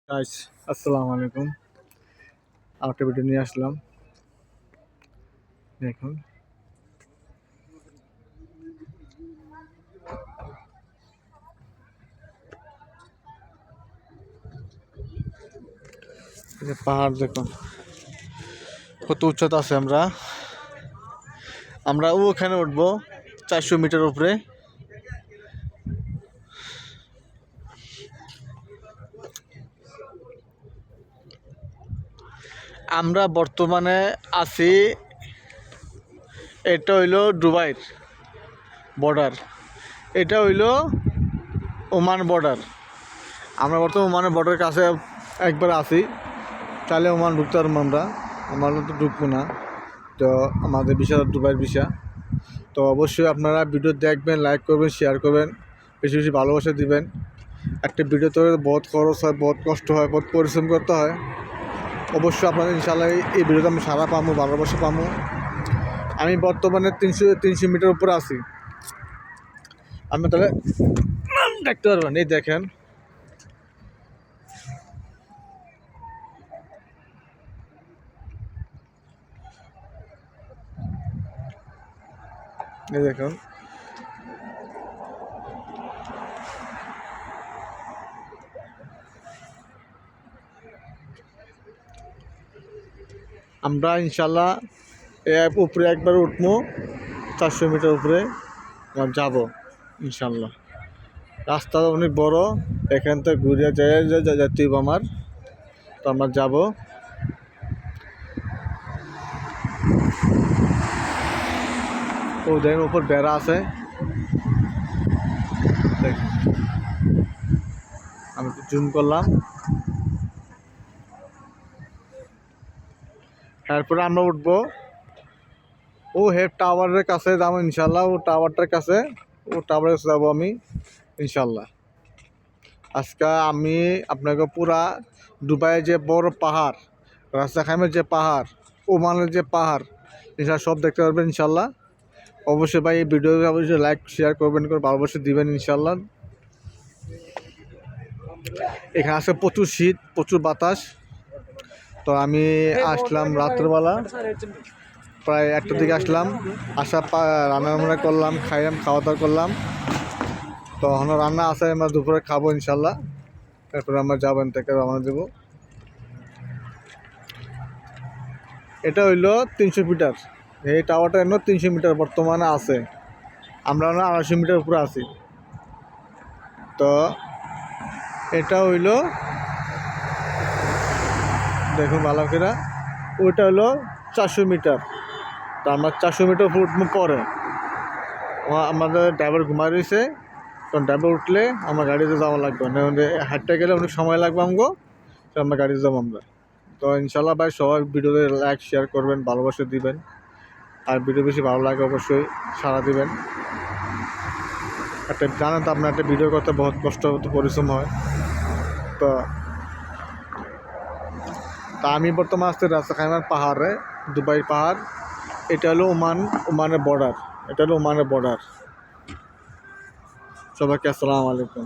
Guys, আসসালামু আলাইকুম। আরেকটা ভিডিও নিয়ে আসলাম। দেখুন, এই যে পাহাড় দেখুন কত উচ্চতা আছে। আমরা ওখানে উঠবো 400 মিটার উপরে। আমরা বর্তমানে আছি, এটা হইলো দুবাইয়ের বর্ডার, এটা হইলো ওমান বর্ডার। আমরা বর্তমানে ওমানের বর্ডারের কাছে একবার আছি, তাহলে ওমান ঢুকতে পারবো আমরা তো ঢুকবো না। তো আমাদের ভিসা দুবাইয়ের ভিসা। তো অবশ্যই আপনারা ভিডিও দেখবেন, লাইক করবেন, শেয়ার করবেন, বেশি বেশি ভালোবাসা দিবেন। একটা ভিডিও তো বহুত খরচ হয়, বহুত কষ্ট হয়, বহুত পরিশ্রম করতে হয়। অবশ্যই আপনাদের ইনশাআল্লাহ এই ভিডিওতে আমি সারা পাবো, ভালোবাসা পাবো। আমি বর্তমানে 300 মিটার উপরে আছি। আপনি তাহলে দেখতে পারবেন, এই দেখেন, এই দেখুন। আমরা ইনশাল্লাহ উপরে একবার উঠবো, 400 মিটার উপরে আমরা যাবো ইনশাল্লাহ। রাস্তা অনেক বড়, এখান থেকে ঘুরে যেতে হবে আমার। তো আমরা যাবো। ও দেখেন উপর বেড়া আছে, আমি জুম করলাম। তারপরে আমরা উঠবো ও টাওয়ারের কাছে যাবো ইনশাল্লাহ। ও টাওয়ারটার কাছে, ও টাওয়ারের কাছে যাবো আমি ইনশাল্লাহ। আজকে আমি আপনাকে পুরা দুবাইয়ের যে বড় পাহাড়, রাস্তা খামের যে পাহাড়, ওমানের যে পাহাড়, ইনশাল্লাহ সব দেখতে পারবেন ইনশাল্লাহ। অবশ্যই ভাই এই ভিডিও অবশ্যই লাইক শেয়ার করবেন, করে ভালোবাসা দিবেন ইনশাল্লাহ। এখানে আছে প্রচুর শীত, প্রচুর বাতাস। তো আমি আসলাম রাত্রেবেলা, প্রায় 1টার দিকে আসলাম। রান্না করলাম, খাওয়া দাওয়া করলাম। তো এখন রান্না আছে, আমরা দুপুরে খাবো ইনশাল্লাহ। তারপরে আমরা যাবেন থেকে রওনা দেবো। এটা হইলো 300 মিটার, এই টাওয়ারটা এমন 300 মিটার বর্তমানে আছে। আমরা 250 মিটার উপরে আছি। তো এটা হইলো, দেখুন ভালো করে, ওইটা হলো 400 মিটার। তো আমরা 400 মিটার উপরে উঠবো পরে। আমাদের ড্রাইভার ঘুমাই রয়েছে, কারণ ড্রাইভার উঠলে আমার গাড়িতে যাওয়া লাগবে না, হাঁটতে গেলে অনেক সময় লাগবে আমগো। তো আমরা গাড়িতে যাবো আমরা। তো ইনশাল্লাহ ভাই সবাই ভিডিওতে লাইক শেয়ার করবেন, ভালোবাসা দিবেন। আর ভিডিও বেশি ভালো লাগে অবশ্যই সাড়া দিবেন। জানেন তো আপনার একটা ভিডিও করতে বহুত কষ্ট হতো, পরিশ্রম হয়। তো আমি বর্তমানে আসতে রাস্তা খাইমার পাহাড়ে, দুবাই পাহাড়। এটা হলো ওমানের বর্ডার, এটা হলো ওমানের বর্ডার। সবাইকে আসসালামু আলাইকুম।